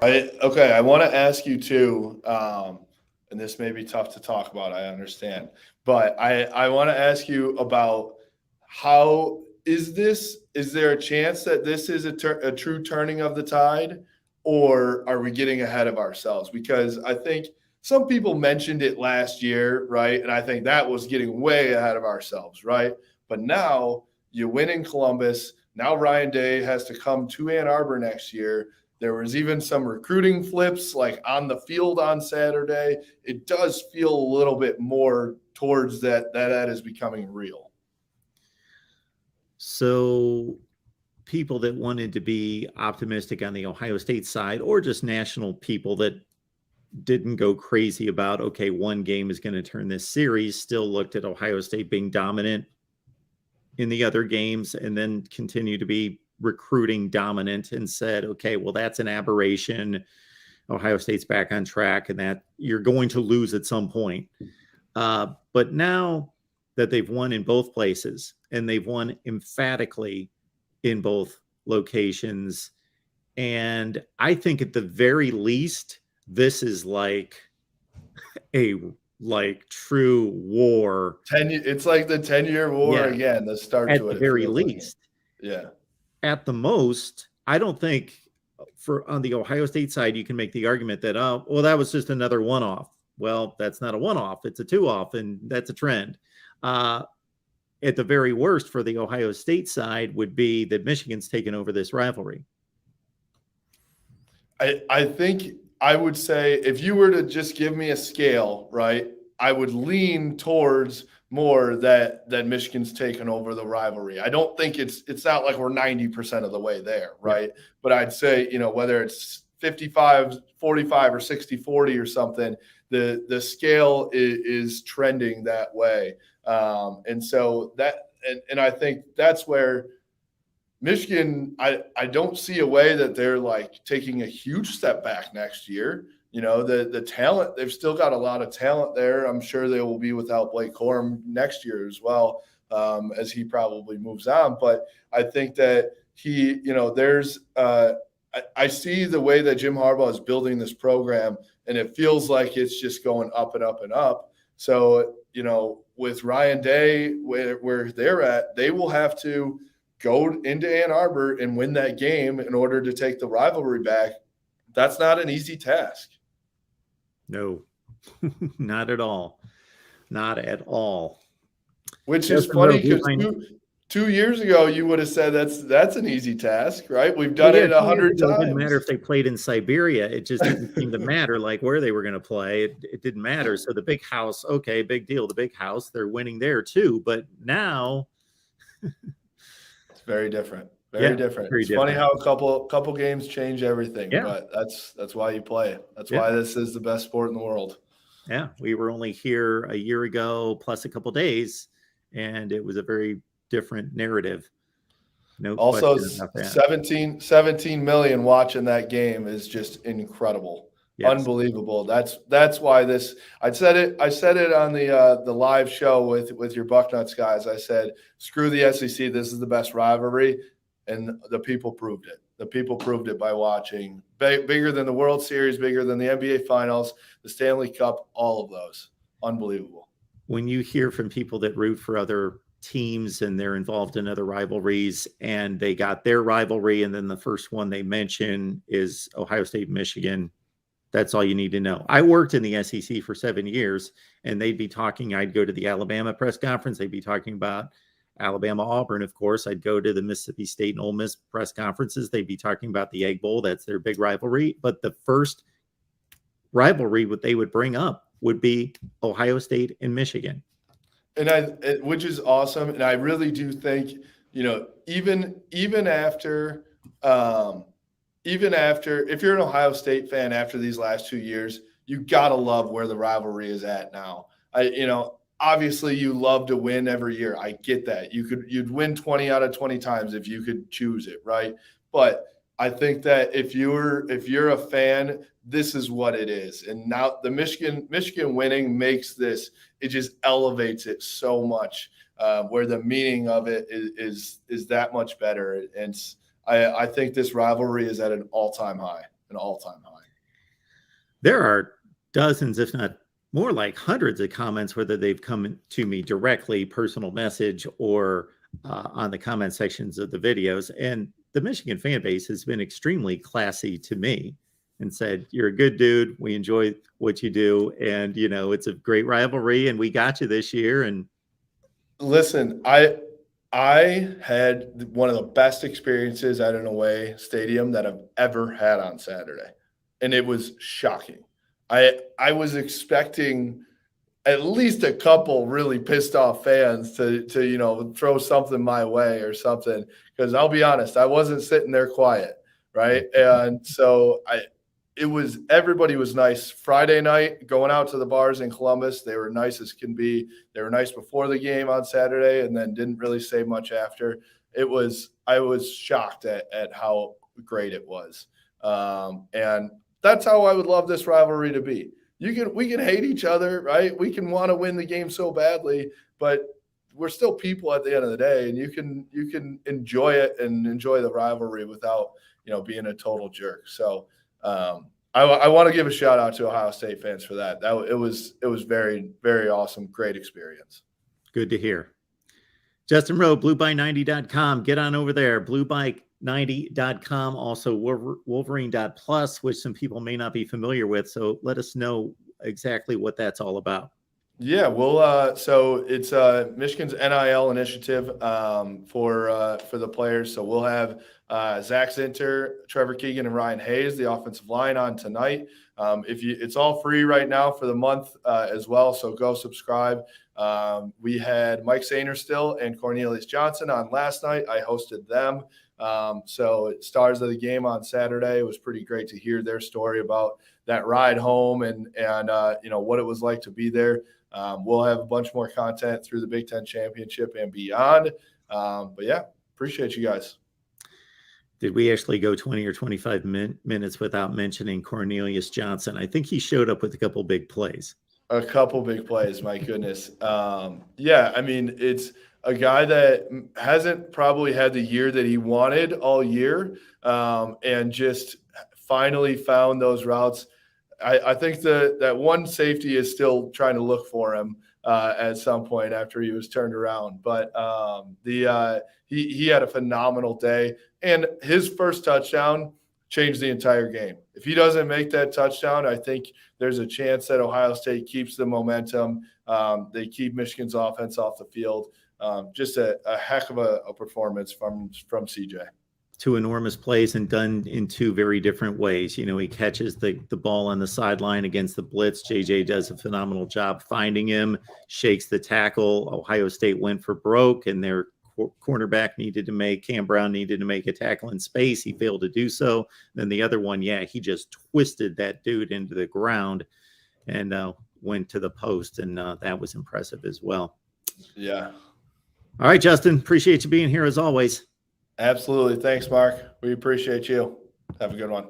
I want to ask you too, and this may be tough to talk about, I understand, but I want to ask you about how is there a chance that this is a true turning of the tide, or are we getting ahead of ourselves? Because I think some people mentioned it last year, right? And I think that was getting way ahead of ourselves, right? But now you win in Columbus. Now Ryan Day has to come to Ann Arbor next year. There was even some recruiting flips like on the field on Saturday. It does feel a little bit more towards that is becoming real. So people that wanted to be optimistic on the Ohio State side, or just national people that didn't go crazy about, okay, one game is going to turn this series, still looked at Ohio State being dominant in the other games and then continue to be recruiting dominant, and said, okay, well, that's an aberration. Ohio State's back on track and that you're going to lose at some point. But now that they've won in both places and they've won emphatically in both locations, and I think at the very least, this is like a true war. It's like the 10-year war again, the start at to it. At the very least. Like. Yeah. At the most, I don't think on the Ohio State side, you can make the argument that, oh, well, that was just another one-off. Well, that's not a one-off. It's a two-off, and that's a trend. At the very worst for the Ohio State side would be that Michigan's taken over this rivalry. I think I would say if you were to just give me a scale, right, I would lean towards more that Michigan's taken over the rivalry. I don't think it's not like we're 90% of the way there, right? Yeah. But I'd say, whether it's 55-45 or 60-40 or something, the scale is trending that way. And so and I think that's where Michigan, I don't see a way that they're like taking a huge step back next year. The talent, they've still got a lot of talent there. I'm sure they will be without Blake Corum next year as well, as he probably moves on. But I think that I see the way that Jim Harbaugh is building this program, and it feels like it's just going up and up and up. So, with Ryan Day, where they're at, they will have to go into Ann Arbor and win that game in order to take the rivalry back. That's not an easy task. No, not at all. Not at all. Which is funny because 2 years ago you would have said that's an easy task, right? We've done it 100 times. It didn't matter if they played in Siberia. It just didn't seem to matter, like where they were going to play. It didn't matter. So the big house, okay, big deal. The big house, they're winning there too. But now it's very different. Very different. It's funny how a couple games change everything, but that's why you play. That's why this is the best sport in the world. Yeah, we were only here a year ago plus a couple days, and it was a very different narrative. No also 17 million watching that game is just incredible. Yes. Unbelievable. That's why this. I said it on the live show with your Bucknuts guys. I said, screw the SEC. This is the best rivalry, and the people proved it. The people proved it by watching. Bigger than the World Series, bigger than the NBA Finals, the Stanley Cup, all of those. Unbelievable. When you hear from people that root for other teams and they're involved in other rivalries, and they got their rivalry, and then the first one they mention is Ohio State, Michigan, that's all you need to know. I worked in the SEC for 7 years, and they'd be talking, I'd go to the Alabama press conference, they'd be talking about Alabama, Auburn, of course. I'd go to the Mississippi State and Ole Miss press conferences. They'd be talking about the Egg Bowl. That's their big rivalry. But the first rivalry what they would bring up would be Ohio State and Michigan. Which is awesome. And I really do think, even after, if you're an Ohio State fan after these last 2 years, you got to love where the rivalry is at now. Obviously you love to win every year. I get that. You'd win 20 out of 20 times if you could choose it, right? But I think that if you're a fan, this is what it is. And now the Michigan winning makes this, it just elevates it so much, where the meaning of it is that much better. And I think this rivalry is at an all-time high. an all-time high. There are dozens, if not more like hundreds of comments, whether they've come to me directly, personal message, or on the comment sections of the videos. And the Michigan fan base has been extremely classy to me and said, you're a good dude. We enjoy what you do. And, you know, it's a great rivalry and we got you this year. And listen, I had one of the best experiences at an away stadium that I've ever had on Saturday. And it was shocking. I was expecting at least a couple really pissed off fans to you know, throw something my way or something, because I'll be honest, I wasn't sitting there quiet, right? And so everybody was nice. Friday night, going out to the bars in Columbus, they were nice as can be. They were nice before the game on Saturday and then didn't really say much after. I was shocked at how great it was. And that's how I would love this rivalry to be. We can hate each other, right? We can want to win the game so badly, but we're still people at the end of the day, and you can enjoy it and enjoy the rivalry without, you know, being a total jerk. So I want to give a shout out to Ohio State fans for that. It was very, very awesome, great experience. Good to hear. Justin Rowe, bluebike90.com. Get on over there, bluebike90.com. Also Wolverine.plus, which some people may not be familiar with. So let us know exactly what that's all about. Yeah, well, so it's Michigan's NIL initiative for the players. So we'll have Zach Zinter, Trevor Keegan, and Ryan Hayes, the offensive line, on tonight. It's all free right now for the month as well. So go subscribe. We had Mike Sainer and Cornelius Johnson on last night. I hosted them. So stars of the game on Saturday. It was pretty great to hear their story about that ride home and you know, what it was like to be there. We'll have a bunch more content through the Big Ten Championship and beyond. But yeah, appreciate you guys. Did we actually go 20 or 25 minutes without mentioning Cornelius Johnson? I think he showed up with a couple big plays. A couple big plays, my goodness. Yeah, I mean, it's a guy that hasn't probably had the year that he wanted all year, and just finally found those routes. I think that one safety is still trying to look for him at some point after he was turned around. But he had a phenomenal day, and his first touchdown changed the entire game. If he doesn't make that touchdown, I think there's a chance that Ohio State keeps the momentum. They keep Michigan's offense off the field. Just a heck of a performance from CJ. Two enormous plays and done in two very different ways. You know, he catches the ball on the sideline against the blitz. JJ does a phenomenal job finding him, shakes the tackle. Ohio State went for broke, and their cornerback Cam Brown needed to make a tackle in space. He failed to do so. Then the other one, he just twisted that dude into the ground and went to the post, and that was impressive as well. Yeah. All right, Justin, appreciate you being here as always. Absolutely. Thanks, Mark. We appreciate you. Have a good one.